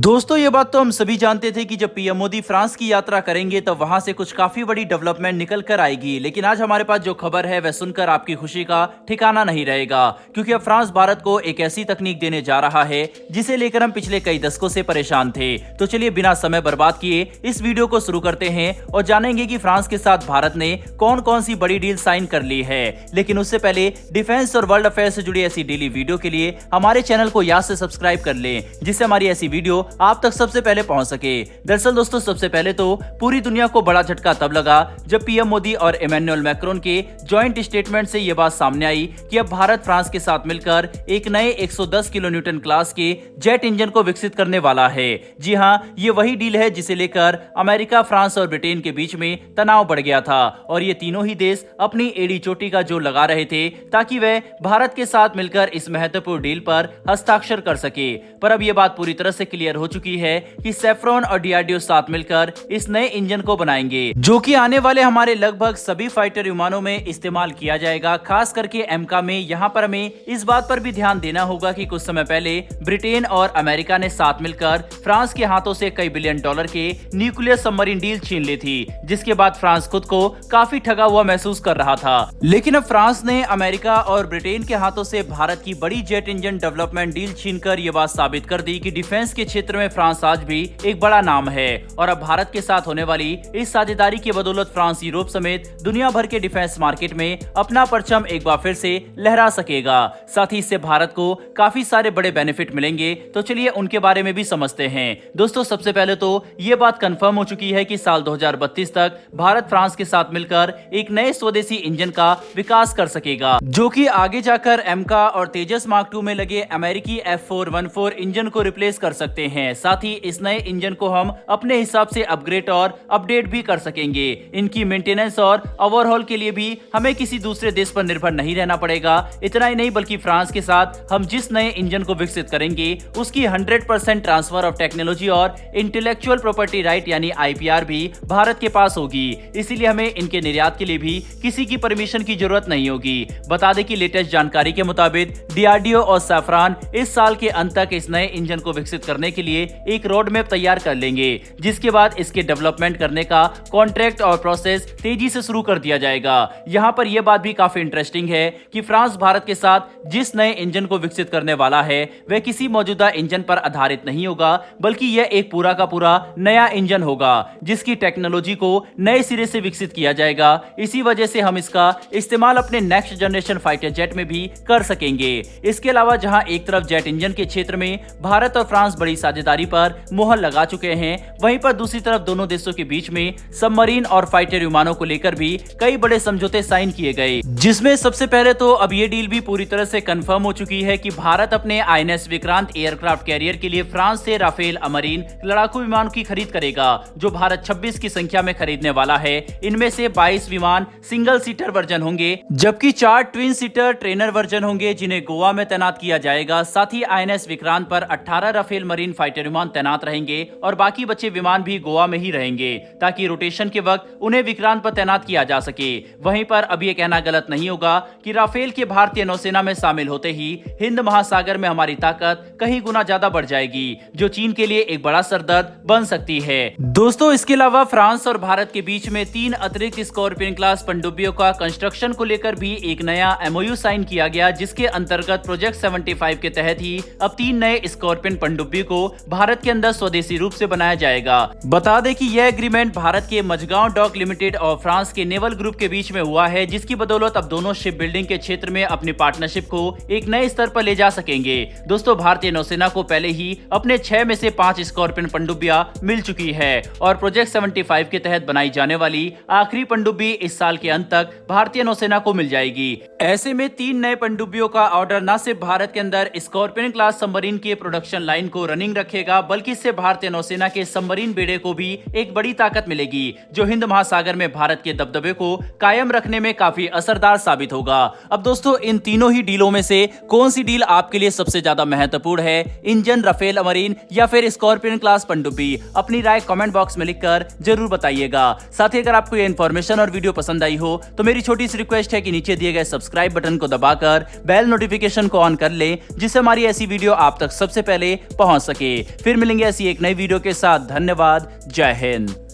दोस्तों ये बात तो हम सभी जानते थे कि जब पीएम मोदी फ्रांस की यात्रा करेंगे तब वहां से कुछ काफी बड़ी डेवलपमेंट निकल कर आएगी, लेकिन आज हमारे पास जो खबर है वह सुनकर आपकी खुशी का ठिकाना नहीं रहेगा, क्योंकि अब फ्रांस भारत को एक ऐसी तकनीक देने जा रहा है जिसे लेकर हम पिछले कई दशकों से परेशान थे। तो चलिए बिना समय बर्बाद किए इस वीडियो को शुरू करते हैं और जानेंगे कि फ्रांस के साथ भारत ने कौन कौन सी बड़ी डील साइन कर ली है। लेकिन उससे पहले डिफेंस और वर्ल्ड अफेयर से जुड़ी ऐसी डेली वीडियो के लिए हमारे चैनल को यहाँ से सब्सक्राइब कर लें, जिससे हमारी ऐसी वीडियो आप तक सबसे पहले पहुंच सके। दरअसल दोस्तों सबसे पहले तो पूरी दुनिया को बड़ा झटका तब लगा जब पीएम मोदी और इमैनुअल मैक्रोन के जॉइंट स्टेटमेंट से यह बात सामने आई कि अब भारत फ्रांस के साथ मिलकर एक नए 110 किलो न्यूटन क्लास के जेट इंजन को विकसित करने वाला है। जी हां, ये वही डील है जिसे लेकर अमेरिका, फ्रांस और ब्रिटेन के बीच में तनाव बढ़ गया था और ये तीनों ही देश अपनी एड़ी चोटी का जोर लगा रहे थे ताकि वह भारत के साथ मिलकर इस महत्वपूर्ण डील पर हस्ताक्षर कर सके। पर अब यह बात पूरी तरह से क्लियर हो चुकी है कि सैफ्रॉन और डीआरडीओ साथ मिलकर इस नए इंजन को बनाएंगे, जो कि आने वाले हमारे लगभग सभी फाइटर विमानों में इस्तेमाल किया जाएगा, खास करके एमका में। यहाँ पर हमें इस बात पर भी ध्यान देना होगा कि कुछ समय पहले ब्रिटेन और अमेरिका ने साथ मिलकर फ्रांस के हाथों से कई बिलियन डॉलर के न्यूक्लियर सबमरीन डील छीन ली थी, जिसके बाद फ्रांस खुद को काफी ठगा हुआ महसूस कर रहा था। लेकिन अब फ्रांस ने अमेरिका और ब्रिटेन के हाथों से भारत की बड़ी जेट इंजन डेवलपमेंट डील छीनकर यह बात साबित कर दी कि डिफेंस के क्षेत्र में फ्रांस आज भी एक बड़ा नाम है और अब भारत के साथ होने वाली इस साझेदारी की बदौलत फ्रांस यूरोप समेत दुनिया भर के डिफेंस मार्केट में अपना परचम एक बार फिर से लहरा सकेगा। साथ ही इससे भारत को काफी सारे बड़े बेनिफिट मिलेंगे, तो चलिए उनके बारे में भी समझते हैं। दोस्तों सबसे पहले तो ये बात कंफर्म हो चुकी है कि साल 2032 तक भारत फ्रांस के साथ मिलकर एक नए स्वदेशी इंजन का विकास कर सकेगा, जो कि आगे जाकर एमका और तेजस मार्क 2 में लगे अमेरिकी F414 इंजन को रिप्लेस कर सकते हैं। साथ ही इस नए इंजन को हम अपने हिसाब से अपग्रेड और अपडेट भी कर सकेंगे। इनकी मेंटेनेंस और ओवरहॉल के लिए भी हमें किसी दूसरे देश पर निर्भर नहीं रहना पड़ेगा। इतना ही नहीं बल्कि फ्रांस के साथ हम जिस नए इंजन को विकसित करेंगे उसकी 100% ट्रांसफर ऑफ टेक्नोलॉजी और इंटेलेक्चुअल प्रॉपर्टी राइट यानी IPR भी भारत के पास होगी। इसीलिए हमें इनके निर्यात के लिए भी किसी की परमिशन की जरूरत नहीं होगी। बता दें कि लेटेस्ट जानकारी के मुताबिक डीआरडीओ और सैफ्रॉन इस साल के अंत तक इस नए इंजन को विकसित करने के लिए एक रोड मैप तैयार कर लेंगे, जिसके बाद इसके डेवलपमेंट करने का कॉन्ट्रैक्ट और प्रोसेस तेजी से शुरू कर दिया जाएगा। यहाँ पर यह बात भी काफी इंटरेस्टिंग है कि फ्रांस भारत के साथ जिस नए इंजन को विकसित करने वाला है वह किसी मौजूदा इंजन पर आधारित नहीं होगा, बल्कि यह एक पूरा का पूरा नया इंजन होगा जिसकी टेक्नोलॉजी को नए सिरे से विकसित किया जाएगा। इसी वजह से हम इसका इस्तेमाल अपने नेक्स्ट जनरेशन फाइटर जेट में भी कर सकेंगे। इसके अलावा जहां एक तरफ जेट इंजन के क्षेत्र में भारत और फ्रांस बड़ी साझेदारी पर मोहर लगा चुके हैं, वहीं पर दूसरी तरफ दोनों देशों के बीच में सबमरीन और फाइटर विमानों को लेकर भी कई बड़े समझौते साइन किए गए, जिसमें सबसे पहले तो अब ये डील भी पूरी तरह से कंफर्म हो चुकी है कि भारत अपने INS विक्रांत एयरक्राफ्ट कैरियर के लिए फ्रांस से राफेल अमरीन लड़ाकू विमान की खरीद करेगा, जो भारत 26 की संख्या में खरीदने वाला है। इनमें से 22 विमान सिंगल सीटर वर्जन होंगे, जबकि 4 ट्विन सीटर ट्रेनर वर्जन होंगे जिन्हें गोवा में तैनात किया जाएगा। साथ ही INS विक्रांत पर 18 राफेल मरीन फाइटर विमान तैनात रहेंगे और बाकी बचे विमान भी गोवा में ही रहेंगे, ताकि रोटेशन के वक्त उन्हें विक्रांत पर तैनात किया जा सके। वहीं पर अब यह कहना गलत नहीं होगा कि राफेल के भारतीय नौसेना में शामिल होते ही हिंद महासागर में हमारी ताकत कहीं गुना ज्यादा बढ़ जाएगी, जो चीन के लिए एक बड़ा सरदर्द बन सकती है। दोस्तों इसके अलावा फ्रांस और भारत के बीच में 3 अतिरिक्त स्कॉर्पियन क्लास पनडुब्बियों का कंस्ट्रक्शन को लेकर भी एक नया MOU साइन किया गया, जिसके अंतर्गत प्रोजेक्ट 75 के तहत ही अब 3 नए स्कॉर्पियन पनडुब्बी को भारत के अंदर स्वदेशी रूप से बनाया जाएगा। बता दें कि यह एग्रीमेंट भारत के मझगांव डॉक लिमिटेड और फ्रांस के नेवल ग्रुप के बीच में हुआ है, जिसकी बदौलत अब दोनों शिप बिल्डिंग के क्षेत्र में अपनी पार्टनरशिप को एक नए स्तर पर ले जा सकेंगे। दोस्तों भारतीय नौसेना को पहले ही अपने 6 में से 5 स्कॉर्पियन पनडुब्बियां मिल चुकी है और प्रोजेक्ट 75 के तहत बनाई जाने वाली आखिरी पनडुब्बी इस साल के अंत तक भारतीय नौसेना को मिल जाएगी। ऐसे में 3 नए पनडुब्बियों का ऑर्डर न सिर्फ भारत के अंदर स्कॉर्पियन क्लास सबमरीन के प्रोडक्शन लाइन को रनिंग रखेगा, बल्कि इससे भारतीय नौसेना के सबमरीन बेड़े को भी एक बड़ी ताकत मिलेगी, जो हिंद महासागर में भारत के दबदबे को कायम रखने में काफी असरदार साबित होगा। अब दोस्तों इन तीनों ही डीलों में से कौन सी डील आपके लिए सबसे ज्यादा महत्वपूर्ण है, इंजन, राफेल अमरीन या फिर स्कॉर्पियन क्लास पनडुब्बी? अपनी राय कमेंट बॉक्स में लिखकर जरूर बताइएगा। साथ ही अगर आपको ये इन्फॉर्मेशन और वीडियो पसंद आई हो तो मेरी छोटी सी रिक्वेस्ट है कि नीचे दिए गए सब्सक्राइब बटन को दबाकर बेल नोटिफिकेशन को ऑन कर लें, जिससे हमारी ऐसी वीडियो आप तक सबसे पहले पहुंच सके। फिर मिलेंगे ऐसी एक नई वीडियो के साथ। धन्यवाद। जय हिंद।